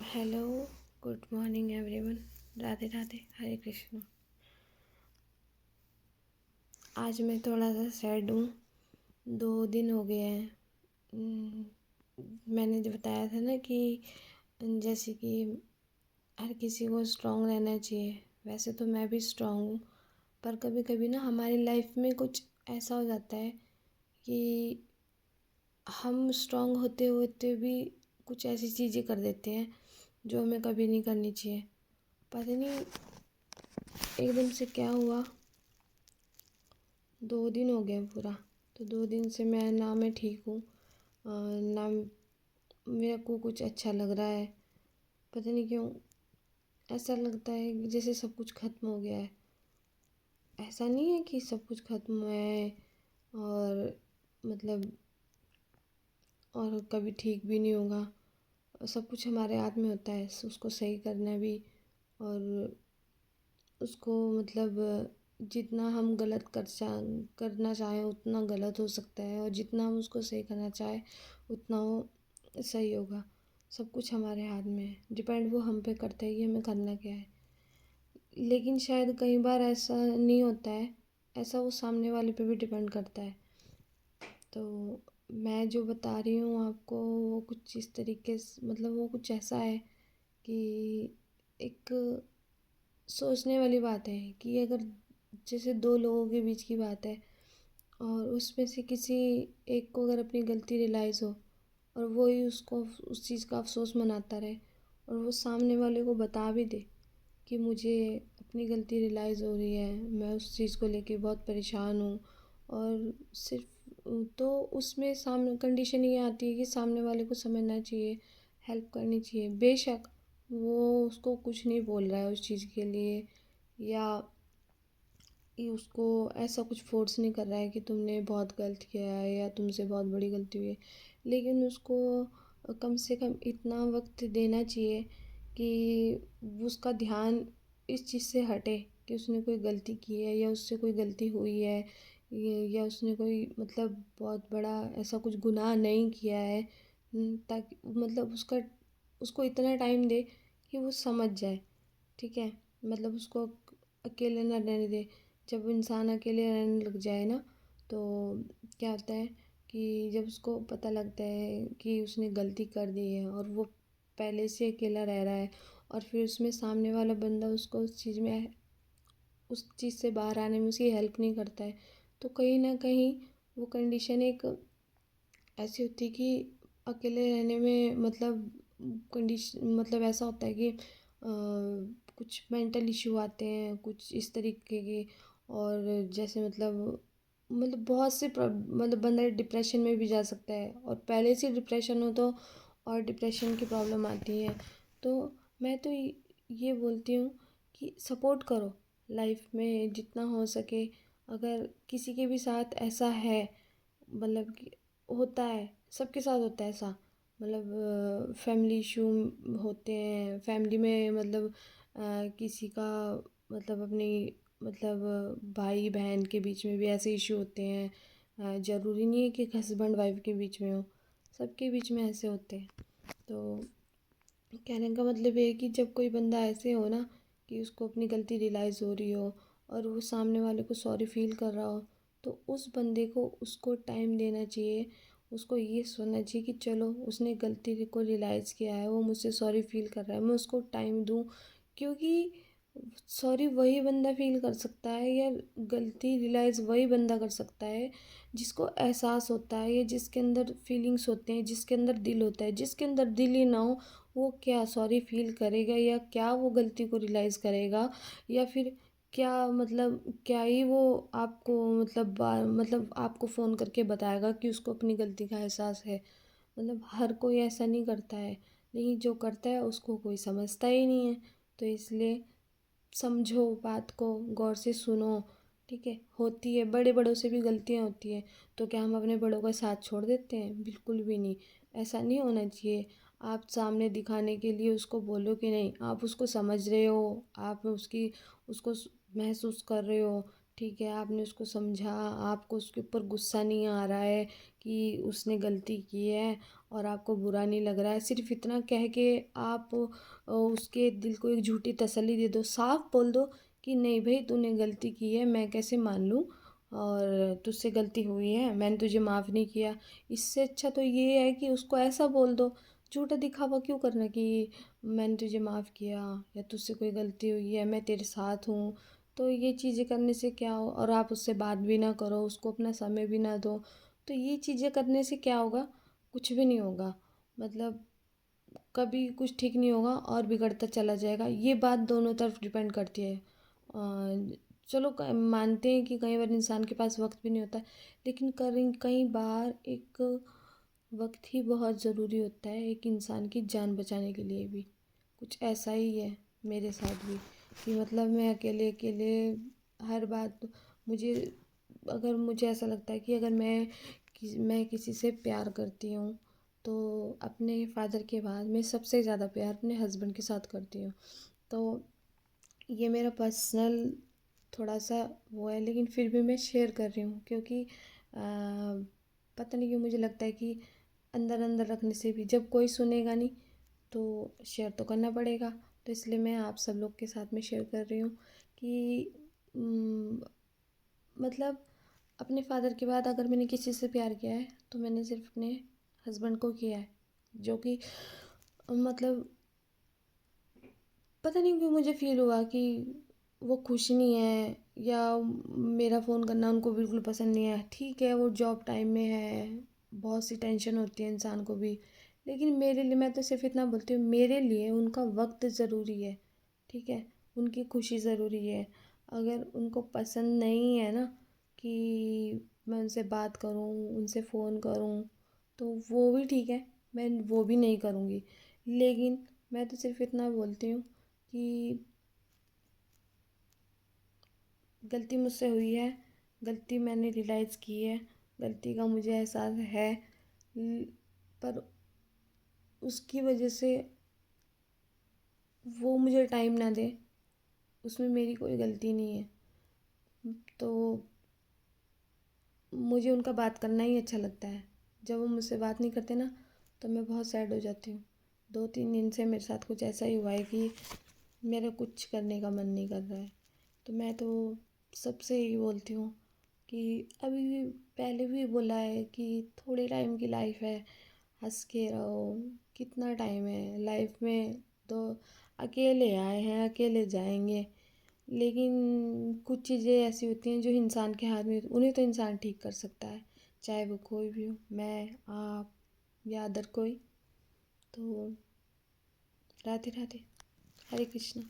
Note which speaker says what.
Speaker 1: Hello, good morning everyone. Radhe Radhe, Hare Krishna. आज मैं थोड़ा सा सैड हूँ। 2 दिन हो गए हैं। मैंने जो बताया था ना कि जैसे कि हर किसी को स्ट्रांग रहना चाहिए, वैसे तो मैं भी स्ट्रांग हूँ। पर कभी कभी ना हमारी लाइफ में कुछ ऐसा हो जाता है कि हम स्ट्रांग होते होते भी कुछ ऐसी चीज़ें कर देते हैं जो हमें कभी नहीं करनी चाहिए। पता नहीं एकदम से क्या हुआ। 2 दिन हो गए पूरा। तो 2 दिन से मैं ठीक हूँ, ना मेरे को कुछ अच्छा लग रहा है। पता नहीं क्यों ऐसा लगता है कि जैसे सब कुछ ख़त्म हो गया है। ऐसा नहीं है कि सब कुछ ख़त्म हुआ है और मतलब और कभी ठीक भी नहीं होगा। सब कुछ हमारे हाथ में होता है, उसको सही करना भी। और उसको जितना हम करना चाहें उतना गलत हो सकता है, और जितना हम उसको सही करना चाहें उतना वो सही होगा। सब कुछ हमारे हाथ में है, डिपेंड वो हम पे करता है कि हमें करना क्या है। लेकिन शायद कई बार ऐसा नहीं होता है, ऐसा वो सामने वाले पे भी डिपेंड करता है। तो मैं जो बता रही हूँ आपको वो कुछ इस तरीके से वो कुछ ऐसा है कि एक सोचने वाली बात है कि अगर जैसे दो लोगों के बीच की बात है और उसमें से किसी एक को अगर अपनी गलती रियलाइज़ हो और वो ही उसको उस चीज़ का अफसोस मनाता रहे, और वो सामने वाले को बता भी दे कि मुझे अपनी गलती रियलाइज़ हो रही है, मैं उस चीज़ को लेके बहुत परेशान हूँ। और सिर्फ तो उसमें सामने कंडीशन ये आती है कि सामने वाले को समझना चाहिए, हेल्प करनी चाहिए। बेशक वो उसको कुछ नहीं बोल रहा है उस चीज़ के लिए, या ये उसको ऐसा कुछ फोर्स नहीं कर रहा है कि तुमने बहुत गलत किया है या तुमसे बहुत बड़ी गलती हुई है। लेकिन उसको कम से कम इतना वक्त देना चाहिए कि उसका ध्यान इस चीज़ से हटे कि उसने कोई गलती की है या उससे कोई गलती हुई है, या उसने कोई बहुत बड़ा ऐसा कुछ गुनाह नहीं किया है। ताकि उसका उसको इतना टाइम दे कि वो समझ जाए। ठीक है, उसको अकेले ना रहने दे। जब इंसान अकेले रहने लग जाए ना, तो क्या होता है कि जब उसको पता लगता है कि उसने गलती कर दी है और वो पहले से अकेला रह रहा है, और फिर उसमें सामने वाला बंदा उसको उस चीज़ से बाहर आने में उसकी हेल्प नहीं करता है, तो कहीं ना कहीं वो कंडीशन एक ऐसी होती है कि अकेले रहने में कंडीशन ऐसा होता है कि कुछ मेंटल इशू आते हैं कुछ इस तरीके के। और जैसे बहुत से बंदा डिप्रेशन में भी जा सकता है, और पहले से डिप्रेशन हो तो और डिप्रेशन की प्रॉब्लम आती है। तो मैं तो ये बोलती हूँ कि सपोर्ट करो लाइफ में जितना हो सके। अगर किसी के भी साथ ऐसा है, कि होता है, सबके साथ होता है ऐसा। फैमिली इशू होते हैं फैमिली में, किसी का अपनी भाई बहन के बीच में भी ऐसे इशू होते हैं। ज़रूरी नहीं है कि हस्बैंड वाइफ के बीच में हो, सबके बीच में ऐसे होते हैं। तो कहने का मतलब ये है कि जब कोई बंदा ऐसे हो ना कि उसको अपनी गलती रियलाइज़ हो रही हो और वो सामने वाले को सॉरी फील कर रहा हो, तो उस बंदे को उसको टाइम देना चाहिए। उसको ये सोचना चाहिए कि चलो उसने गलती को रियलाइज़ किया है, वो मुझसे सॉरी फील कर रहा है, मैं उसको टाइम दूँ। क्योंकि सॉरी वही बंदा फील कर सकता है, या गलती रियलाइज़ वही बंदा कर सकता है जिसको एहसास होता है, या जिसके अंदर फीलिंग्स होते हैं, जिसके अंदर दिल होता है। जिसके अंदर दिल ही ना हो, वो क्या सॉरी फील करेगा, या क्या वो गलती को रियलाइज़ करेगा, या फिर क्या ही वो आपको आपको फ़ोन करके बताएगा कि उसको अपनी गलती का एहसास है। हर कोई ऐसा नहीं करता है, लेकिन जो करता है उसको कोई समझता ही नहीं है। तो इसलिए समझो बात को, गौर से सुनो। ठीक है, होती है, बड़े बड़ों से भी गलतियाँ होती हैं। तो क्या हम अपने बड़ों का साथ छोड़ देते हैं? बिल्कुल भी नहीं। ऐसा नहीं होना चाहिए। आप सामने दिखाने के लिए उसको बोलो कि नहीं, आप उसको समझ रहे हो, आप उसको महसूस कर रहे हो, ठीक है, आपने उसको समझा, आपको उसके ऊपर गुस्सा नहीं आ रहा है कि उसने गलती की है और आपको बुरा नहीं लग रहा है। सिर्फ़ इतना कह के आप उसके दिल को एक झूठी तसल्ली दे दो। साफ बोल दो कि नहीं भई तूने गलती की है, मैं कैसे मान लूँ और तुझसे गलती हुई है, मैंने तुझे माफ़ नहीं किया। इससे अच्छा तो ये है कि उसको ऐसा बोल दो, झूठा दिखावा क्यों करना कि मैंने तुझे माफ़ किया या तुझसे कोई गलती हुई है, मैं तेरे साथ हूँ। तो ये चीज़ें करने से क्या हो और आप उससे बात भी ना करो, उसको अपना समय भी ना दो, तो ये चीज़ें करने से क्या होगा? कुछ भी नहीं होगा। मतलब कभी कुछ ठीक नहीं होगा और बिगड़ता चला जाएगा। ये बात दोनों तरफ डिपेंड करती है। चलो मानते हैं कि कई बार इंसान के पास वक़्त भी नहीं होता, लेकिन कहीं कई बार एक वक़्त ही बहुत ज़रूरी होता है एक इंसान की जान बचाने के लिए भी। कुछ ऐसा ही है मेरे साथ भी कि मतलब मैं अकेले-अकेले हर बात मुझे अगर मुझे ऐसा लगता है कि अगर मैं किसी से प्यार करती हूँ, तो अपने फ़ादर के बाद मैं सबसे ज़्यादा प्यार अपने हस्बैंड के साथ करती हूँ। तो ये मेरा पर्सनल थोड़ा-सा वो है, लेकिन फिर भी मैं शेयर कर रही हूँ क्योंकि पता नहीं क्यों मुझे लगता है कि अंदर-अंदर रखने से भी जब कोई सुनेगा नहीं, तो शेयर तो करना पड़ेगा। तो इसलिए मैं आप सब लोग के साथ में शेयर कर रही हूँ कि उम, मतलब अपने फ़ादर के बाद अगर मैंने किसी से प्यार किया है, तो मैंने सिर्फ़ अपने हस्बैंड को किया है। जो कि मतलब पता नहीं क्यों मुझे फ़ील हुआ कि वो खुश नहीं है या मेरा फ़ोन करना उनको बिल्कुल पसंद नहीं है। ठीक है, वो जॉब टाइम में है, बहुत सी टेंशन होती है इंसान को भी। लेकिन मेरे लिए मैं तो सिर्फ़ इतना बोलती हूँ, मेरे लिए उनका वक़्त ज़रूरी है, ठीक है? उनकी खुशी ज़रूरी है। अगर उनको पसंद नहीं है ना कि मैं उनसे बात करूँ, उनसे फ़ोन करूँ, तो वो भी ठीक है, मैं वो भी नहीं करूँगी। लेकिन मैं तो सिर्फ़ इतना बोलती हूँ कि गलती मुझसे हुई है, गलती मैंने रियलाइज़ की है, गलती का मुझे एहसास है, पर उसकी वजह से वो मुझे टाइम ना दे, उसमें मेरी कोई गलती नहीं है। तो मुझे उनका बात करना ही अच्छा लगता है। जब वो मुझसे बात नहीं करते ना, तो मैं बहुत सैड हो जाती हूँ। 2-3 दिन से मेरे साथ कुछ ऐसा ही हुआ है कि मेरा कुछ करने का मन नहीं कर रहा है। तो मैं तो सबसे यही बोलती हूँ कि अभी भी पहले भी बोला है कि थोड़े टाइम की लाइफ है, हंस के रहो। कितना टाइम है लाइफ में, तो अकेले आए हैं अकेले जाएंगे। लेकिन कुछ चीज़ें ऐसी होती हैं जो इंसान के हाथ में, उन्हें तो इंसान ठीक कर सकता है, चाहे वो कोई भी हो, मैं, आप या अदर कोई। तो राधे राधे, हरे कृष्णा।